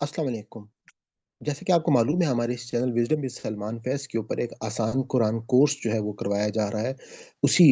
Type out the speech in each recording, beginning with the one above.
अस्सलाम वालेकुम। जैसे कि आपको मालूम है हमारे इस चैनल विज़डम विद सलमान फैज़ के ऊपर एक आसान कुरान कोर्स जो है वो करवाया जा रहा है। उसी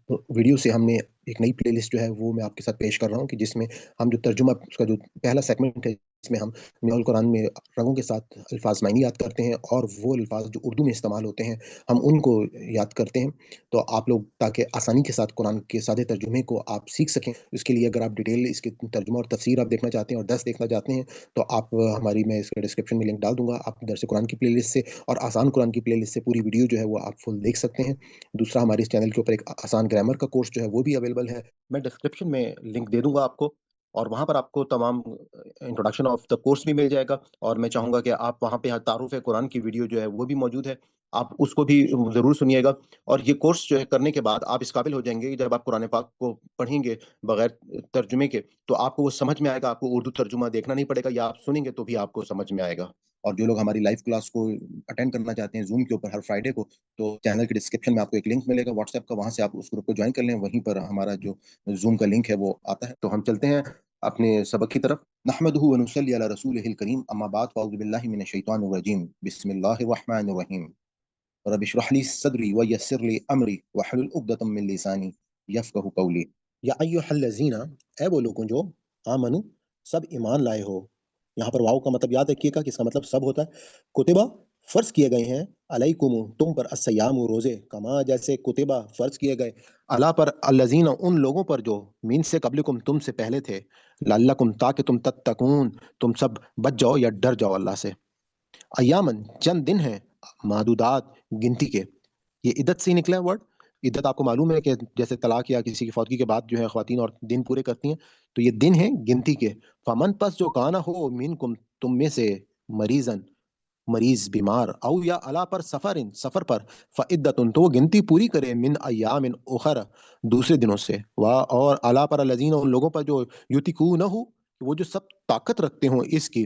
वीडियो से हमने एक नई प्लेलिस्ट जो है वो मैं आपके साथ पेश कर रहा हूँ कि जिसमें हम जो तर्जुमा उसका जो पहला सेगमेंट है इसमें हम मिनाल कुरान में रंगों के साथ अल्फ़ाज़ मायने याद करते हैं और वो अल्फ़ाज़ जो उर्दू में इस्तेमाल होते हैं, हम उनको याद करते हैं। तो आप लोग ताकि आसानी के साथ कुरान के सादे तर्जुमे को आप सीख सकें, इसके लिए अगर आप डिटेल इसके तर्जुमा और तफ़सीर आप देखना चाहते हैं और दर्स देखना चाहते हैं तो आप हमारी मैं इसके डिस्क्रिप्शन में लिंक डाल दूँगा। आप दरस कुरान की प्लेलिस्ट से और आसान कुरान की प्लेलिस्ट से पूरी वीडियो जो है वो आप फुल देख सकते हैं। दूसरा हमारे इस चैनल के ऊपर एक आसान ग्रामर का कोर्स जो है वो भी अवेलेबल है। मैं डिस्क्रिप्शन में लिंक दे दूँगा आपको और वहाँ पर आपको तमाम इंट्रोडक्शन ऑफ द कोर्स भी मिल जाएगा और मैं चाहूँगा कि आप वहाँ पे तारुफ़ कुरान की वीडियो जो है वो भी मौजूद है। आप उसको भी ज़रूर सुनिएगा और ये कोर्स जो है करने के बाद आप इस काबिल हो जाएँगे कि जब आप कुरान पाक को पढ़ेंगे बगैर तर्जुमे के तो आपको वो समझ में आएगा, आपको उर्दू तर्जुमा देखना नहीं पड़ेगा या आप सुनेंगे तो भी आपको समझ में आएगा। और जो लोग हमारी लाइव क्लास को अटेंड करना चाहते हैं ज़ूम के ऊपर हर फ्राइडे को, तो चैनल के डिस्क्रिप्शन में आपको एक लिंक मिलेगा व्हाट्सएप का, वहाँ से आप उस ग्रुप को जॉइन कर लें, वहीं पर हमारा जो ज़ूम का लिंक है वो आता है। तो हम चलते हैं अपने सबक की तरफ। नहमदुहु व नुसल्ली अला रसूलिहिल करीम, अम्मा बाद फ़अऊज़ु बिल्लाहि मिनश शैतानिर रजीम। बिस्मिल्लाहिर रहमानिर रहीम। रब इश्रह ली सदरी व यस्सिर ली अमरी वहलुल उक़दतम मिन लिसानी यफ़क़हू क़ौली। या अय्युहल्लज़ीना, ए वो लोगों जो आमनु सब ईमान लाए हो। यहाँ पर वाव का मतलब याद रखिएगा कि इसका मतलब सब होता है। कुतिबा फर्ज किए गए हैं, अलैकुम तुम पर, अस्सयाम रोजे, कमा जैसे कुतिबा फर्ज किए गए, अला पर, अल्लज़ीना उन लोगों पर जो मीन से कबलिकुम तुमसे पहले थे, लअल्लकुम ताकि तुम तत्तकून तुम सब बच जाओ या डर जाओ अल्लाह से। अय्यामन चंद दिन हैं, मादूदात गिनती के। ये इद्दत से ही निकला है वर्ड। इद्दत आपको मालूम है कि जैसे तलाक या किसी की फौतगी के बाद जो है ख्वातीन और दिन पूरे करती हैं, तो ये दिन हैं गिनती के। फमन पस जो काना हो मिनकुम तुम में से, मरीजन मरीज बीमार, औ या अला पर सफरिन सफर पर, फ़इद्दतुन तो वो गिनती पूरी करे, मिन अय्यामिन उखर दूसरे दिनों से, व और अला पर लजीन उन लोगों पर जो युतिकू न हो वो जो सब ताकत रखते हो इसकी,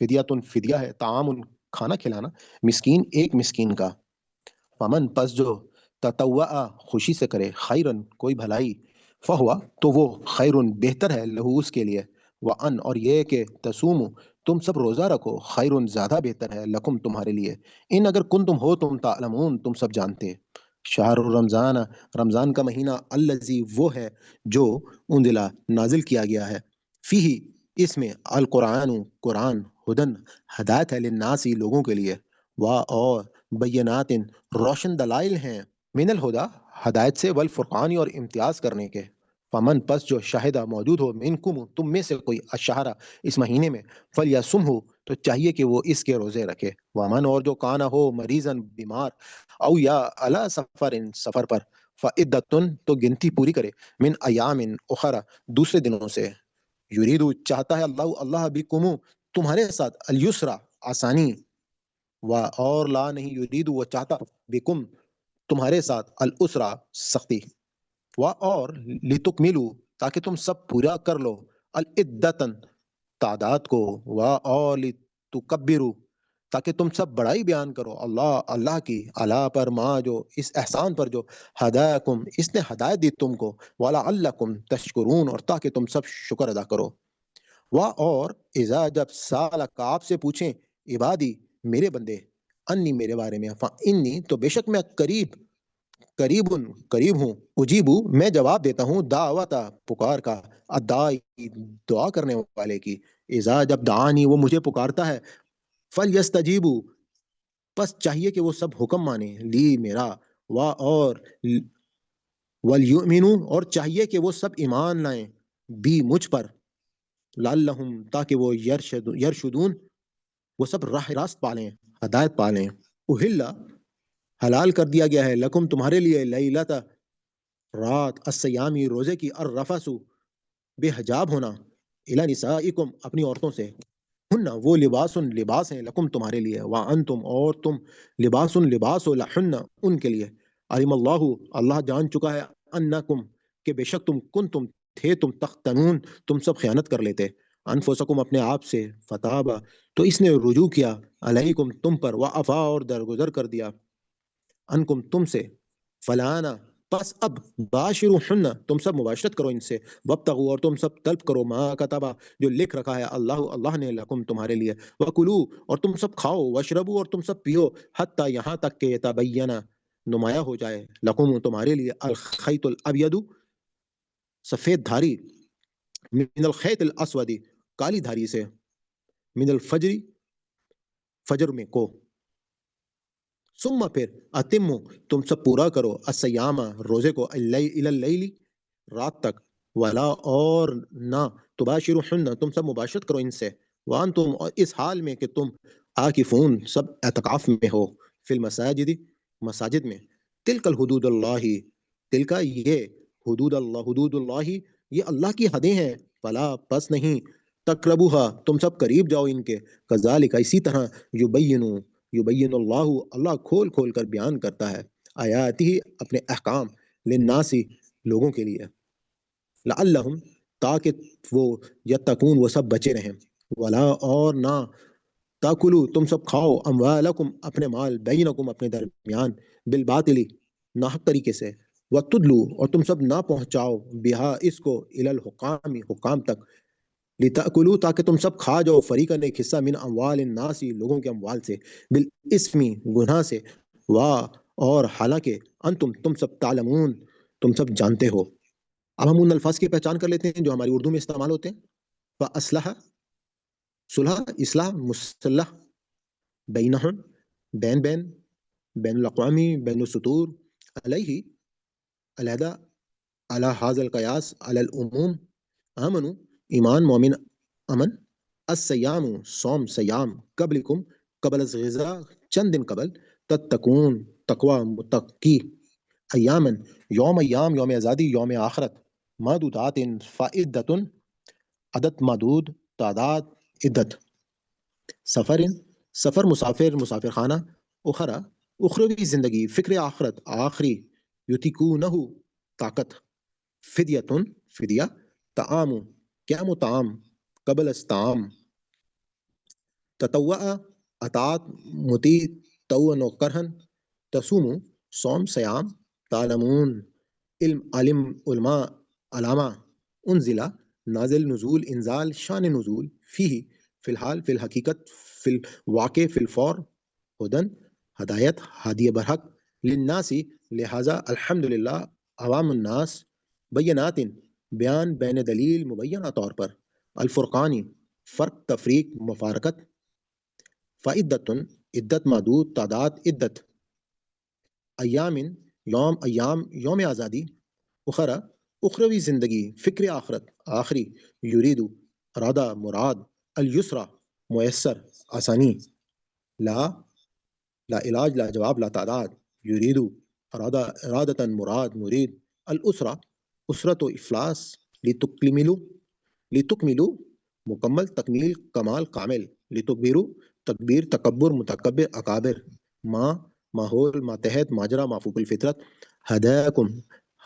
फिदियातुन फिदिया है, तामुन खाना खिलाना, मिस्कीन एक मिस्कीन का। फमन पस जो ततव्वा खुशी से करे, खैरन कोई भलाई, फहुआ तो वो खैरुन बेहतर है, लहू उसके लिए, व अन और ये कि तसूमु तुम सब रोजा रखो, खैरुन ज्यादा बेहतर है, लकुम तुम्हारे लिए, इन अगर कुन तुम हो तुम तालमून तुम सब जानते। शाहर रमजान रमजान का महीना, अल्लजी वो है जो उन्दिला नाजिल किया गया है, फीही इसमें, अल कुरान कुरान, हुदन हदायत है, लिन्नासी लोगों के लिए, वा और बैनातिन रोशन दलाइल हैं, मिनल हुदा हदायत से, वल फुरकानी और इम्तियाज करने के। फमन पस जो शाहिदा मौजूद हो मिनकुम तुम में से कोई अशहरा इस महीने में, फल या सुम हो तो चाहिए कि वो इसके रोजे रखे, वमन और जो काना हो मरीजन बीमार, औ या अला सफर इन सफर पर, फ़इद्दतुन तो गिनती पूरी करे, मिन अयामिन उखरा दूसरे दिनों से, युरीदु चाहता है अल्लाह अल्लाह बिकुमु तुम्हारे साथ, अल युसरा आसानी, व और ला नहीं युरीदु वो चाहता, बिकुम तुम्हारे साथ, अल उसरा सख्ती, व और लितुकमिलु ताकि तुम सब पूरा कर लो, अल इद्दतन तादाद को, व और लितुकब्बिरु ताकि तुम सब बड़ाई बयान करो, अल्लाह अल्लाह की, अला पर माँ जो इस एहसान पर जो, हदाकुम इसने हदायत दी तुमको, वाला अल्लाकुम तशकुरून और ताकि तुम सब शुक्र अदा करो। वह और इज़ा जब साल का आपसे पूछें, इबादी मेरे बंदे, अन्नी मेरे बारे में, फ़ा इन्नी तो बेशक मैं करीब, करीबुन करीब हूँ, उजीबू मैं जवाब देता हूँ, दावता पुकार का, अदाई दुआ करने वाले की, इज़ा जब दानी वो मुझे पुकारता है, फल यस्तजीबू बस चाहिए कि वो सब हुक्म माने, ली मेरा, वा और वल युमिनू और चाहिए कि वो सब ईमान लाएं, बी मुझ पर, लअल्लहुम ताकि वो यरशुदून वो सब राह रास्त पालें, हदायत पालें। उहिल्ला हलाल कर दिया गया है, लकुम तुम्हारे लिए, लैलता रात, अस्सयामी रोजे की, और रफसु बेहजाब होना, इला निसाइकुम अपनी औरतों से, हुन्ना वो लिबासुन लिबास हैं, लकुम तुम्हारे लिए, व अंतुम और तुम, लिबासुन लिबास हो, लहुन्ना उनके लिए। अलिमल्लाहु अल्लाह जान चुका है, अन्नकुम के बेशक तुम थे तुम तख्तनून तुम सब खयानत कर लेते, अनफुसकुम अपने आप से, फताबा तो इसने रुजू किया, अलैकुम तुम पर, व अफा और दरगुजर कर दिया, अनकुम तुमसे, फलाना پس اب باشروہن تم سب مباشرت کرو ان سے، وابتغوا اور تم سب طلب کرو ما کتبا جو لکھ رکھا ہے اللہ نے لکم تمہارے لیے، وکلو اور تم سب کھاؤ، واشربو اور تم سب پیو، حتی یہاں تک کہ یتبین نمایاں ہو جائے، لکم تمہارے لیے، الخیط الابید سفید دھاری، من الخیط الاسود کالی دھاری سے، من الفجر فجر میں کو، ثم پھر اتمو تم سب پورا کرو السیام روزے کو، الی اللیل رات تک، ولا اور نہ تباشرہن تم سب مباشرت کرو ان سے، وانتم اور اس حال میں کہ تم عاکفون سب اعتکاف میں ہو، فی المساجد مساجد میں، تلک الحدود اللہ تلک یہ حدود اللہ یہ اللہ کی حدیں ہیں، فلا پس نہیں تقربوها تم سب قریب جاؤ ان کے، کذالک اسی طرح یبین اللہ کھول کھول کر بیان کرتا ہے آیاتی اپنے احکام للناسی لوگوں کے لیے، لعلہم تاکہ وہ یتقون وہ سب بچے رہیں، ولا اور نہ تاکلو تم سب کھاؤ اموالکم اپنے مال بینکم اپنے درمیان بالباطلی ناحق طریقے سے، وتدلو اور تم سب نہ پہنچاؤ بہا اس کو الی الحکام حکام تک، لتاکلوا تاکہ تم سب کھا جاؤ فریقاً ایک حصہ من اموال الناس لوگوں کے اموال سے، بالاسمی گناہ سے، وا اور حالانکہ انتم تم سب تعلمون تم سب جانتے ہو۔ اب ہم ان الفاظ کی پہچان کر لیتے ہیں جو ہماری اردو میں استعمال ہوتے ہیں۔ فاصلح صلح، اصلاح، مصلح، بینہم بین بین، بین الاقوامی، بین السطور، علیہ علیحدہ، علی حاض القیاس علی العموم، آمنو ایمان مومن امن، السیام صوم سیام، قبلکم قبل از غذا چند دن قبل، تتقون تقوی متقی، ایامن یوم ایام یوم آزادی یوم آخرت، معدودات فائدت عدد معدود تعداد عدت، سفر سفر مسافر مسافر خانہ، اخرا اخروی زندگی فکر آخرت آخری، یتیکونہ طاقت، فدیتن فدیہ، تعام کیا مطعام، قبل استعام، تطوع اطاعت، متی تو کرہن، تصوم صوم سیام، تعلمون علم علم علماء علامہ، انزلہ نازل نزول انزال شان نزول، فی فی الحال فی الحقیقت، فی الواقع فی الفور، ہدن ہدایت ہادی برحق، للناسی لہذا الحمدللہ عوام الناس، بینات بیان بین دلیل مبینہ طور پر، الفرقانی فرق تفریق مفارقت، فعدت عدت معدود تعداد عدت، ایام یوم ایام یوم آزادی، اخرا اخروی زندگی فکر آخرت آخری، یریدو ارادہ مراد، الیسرا میسر آسانی، لا لا علاج لا جواب لا تعداد، یریدو ارادہ ارادتا مراد مرید، الاسرا اسرت و افلاس، لتکملو مکمل تکمیل کمال کامل، لتکبرو تکبیر تکبر متکبر اکابر، ما ماحول ماتحت ماجرا مافوق الفطرت، ہدایکم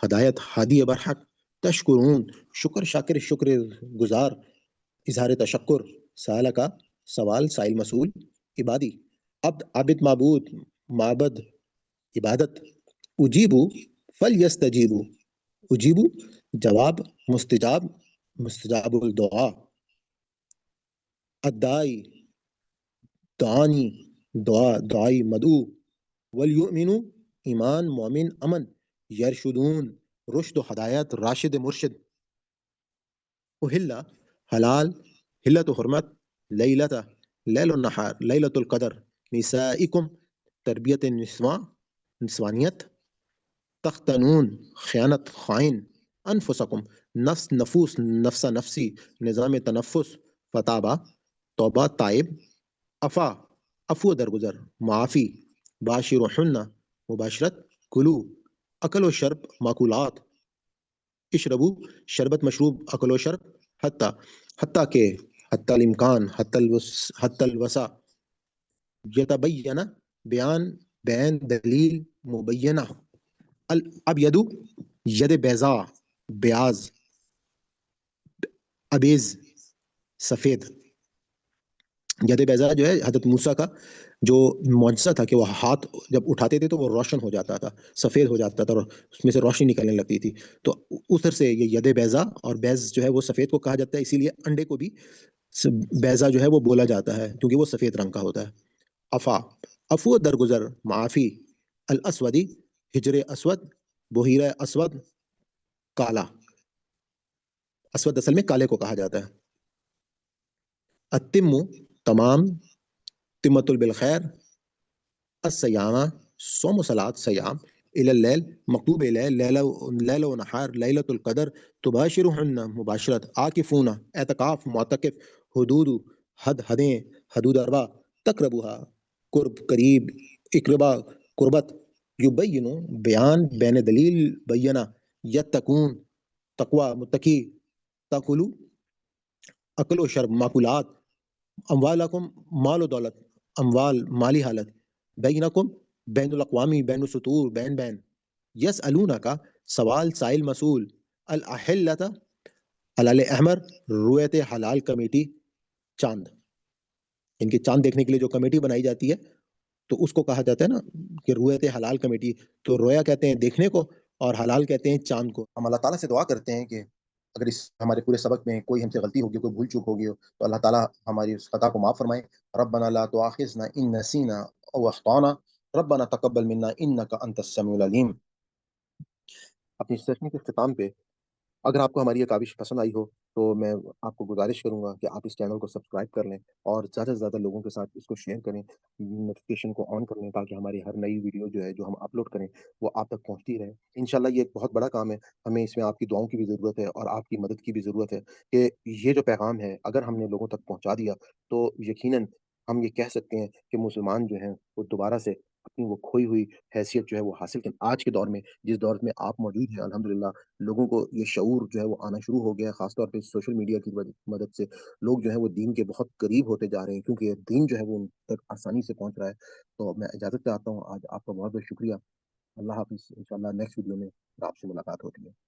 ہدایت ہادی برحق، تشکرون شکر شاکر شکر گزار، اظہار تشکر، سالہ کا سوال سائل مسئول، عبادی عبد عابد معبود معبد عبادت، اجیبو فلیستجیبو اجیبو جواب مستجاب مستجاب الدعا، الدائی دعانی دعا دعائی مدعو، ولیؤمنو ایمان مومن امن، یرشدون رشد و ہدایت راشد مرشد، اہلا حلال حلت و حرمت، لیلتا لیل النہار لیلت القدر، نسائکم تربیت نسواں نسوانیت، تختنون خیانت خائن، انفسکم نفس نفوس نفسا نفسی نظام تنفس، فتابہ توبہ تائب، افا افو درگزر، معافی، باشرحن مباشرت، کلو اکل و شرب معقولات، اشربو شربت مشروب اکل و شرب، حتی حتیٰ کہ حتی الامکان حتی الوسع، یتبین بیان بین دلیل مبینہ، الابید ید بیضا بیاض، ابیز سفید، यद बैज़ा जो है हज़रत मूसा का जो मुअजिज़ा था कि वो हाथ जब उठाते थे तो वो रोशन हो जाता था, सफ़ेद हो जाता था और उसमें से रोशनी निकलने लगती थी। तो उधर से ये यद बैज़ा और बैज़ जो है वो सफ़ेद को कहा जाता है, इसीलिए अंडे को भी स बैज़ा जो है वो बोला जाता है क्योंकि वो सफ़ेद रंग का होता है। अफ़ा, अफ़ू दरगुज़र, माफ़ी, अल-अस्वदी, हिज्र अस्वद, बुहीरा अस्वद, काला। अस्वद असल में काले को कहा जाता है। अत्तिम्मु तमाम, तिम्मतुल बिल खैर, الصيام صوم صلاة صيام إلى الليل مكتوب إليه ليلة ونهار ليلة القدر تباشرهن مباشرة عاكفون اعتكاف معتكف حدود حدیں حدود اربع تقربها قرب قریب اقربا قربت یبین بیان بین دلیل بینا یتقون تقوی متقی تقلو عقل و شرب معقولات اموالکم مال و دولت اموال مالی حالت بینکم بین الاقوامی بین السطور بین بین یسألونہ کا سوال سائل مسئول الاحلت حلال احمر رویت حلال کمیٹی چاند ان کے چاند دیکھنے کے لیے جو کمیٹی بنائی جاتی ہے تو اس کو کہا جاتا ہے نا کہ رویت حلال کمیٹی تو رویا کہتے ہیں دیکھنے کو اور حلال کہتے ہیں چاند کو ہم اللہ تعالیٰ سے دعا کرتے ہیں کہ اگر اس ہمارے پورے سبق میں کوئی ہم سے غلطی ہوگی کوئی بھول چوک ہوگی تو اللہ تعالیٰ ہماری اس خطا کو معاف فرمائے ربنا لا تؤاخذنا ان نسینا او اخطانا ربنا تقبل منا انك انت السميع العليم اپنی سیشن کے اختتام پہ اگر آپ کو ہماری یہ کاوش پسند آئی ہو تو میں آپ کو گزارش کروں گا کہ آپ اس چینل کو سبسکرائب کر لیں اور زیادہ سے زیادہ لوگوں کے ساتھ اس کو شیئر کریں نوٹیفیکیشن کو آن کر لیں تاکہ ہماری ہر نئی ویڈیو جو ہے جو ہم اپلوڈ کریں وہ آپ تک پہنچتی رہے انشاءاللہ یہ ایک بہت بڑا کام ہے ہمیں اس میں آپ کی دعاؤں کی بھی ضرورت ہے اور آپ کی مدد کی بھی ضرورت ہے کہ یہ جو پیغام ہے اگر ہم نے لوگوں تک پہنچا دیا تو یقیناً ہم یہ کہہ سکتے ہیں کہ مسلمان جو ہیں وہ دوبارہ سے اپنی وہ کھوئی ہوئی حیثیت جو ہے وہ حاصل کریں آج کے دور میں جس دور میں آپ موجود ہیں الحمدللہ لوگوں کو یہ شعور جو ہے وہ آنا شروع ہو گیا ہے خاص طور پہ سوشل میڈیا کی مدد سے لوگ جو ہے وہ دین کے بہت قریب ہوتے جا رہے ہیں کیونکہ یہ دین جو ہے وہ ان تک آسانی سے پہنچ رہا ہے تو میں اجازت چاہتا ہوں آج آپ کا بہت بہت شکریہ اللہ حافظ انشاءاللہ نیکسٹ ویڈیو میں آپ سے ملاقات ہوتی ہے